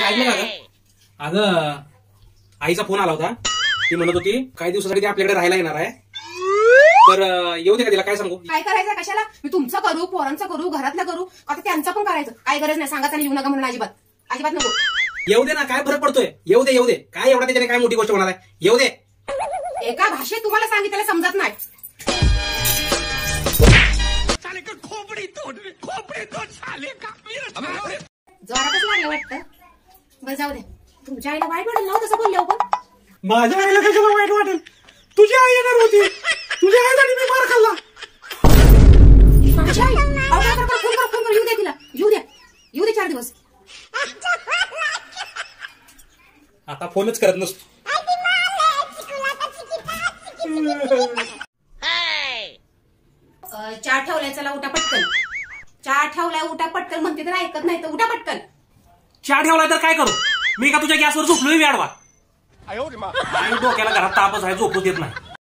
ऐकलं का ग? अगं आईचा फोन आला होता. ती म्हणत होती काही दिवसासाठी ती आपल्याकडे राहायला येणार आहे. तर येऊ दे का तिला? काय सांगू? काय करायचं कशाला? मी तुमचं करू, पोरांचं करू, घरातलं करू, आता त्यांचं पण करायचं. काय गरज नाही, सांगा येऊ नका म्हणून. अजिबात अजिबात नको. येऊ दे ना, काय फरक पडतोय? येऊ दे येऊ दे. काय एवढा त्याच्याने काय मोठी गोष्ट होणार आहे? येऊ दे. एका भाषेत तुम्हाला सांगितलेलं समजत नाही. जरा कसं लागलं वाटतं? बरं जाऊ दे. तुमच्या आईला वाईट वाटेल ना तसं बोलले. पण माझ्या आईला कशाला वाईट वाटेल? तुझी आई येणार होती. तुझ्या आईसाठी मी मार खाल्ला. माझी आई फोन कर येऊ द्या तिला. येऊ दे 4 दिवस. आता फोनच करत नसतो. चहा ठेवलाय, चला उठा पटकन. चहा ठेवलाय, उठा पटकन म्हणते तर ऐकत नाही. तर उठा पटकन. चहा ठेवलाय तर काय करू? मी का तुझ्या गॅसवर झोपलोय? मी आडवा. आई डोक्याला घरात तापच आहे, झोपू देत नाही.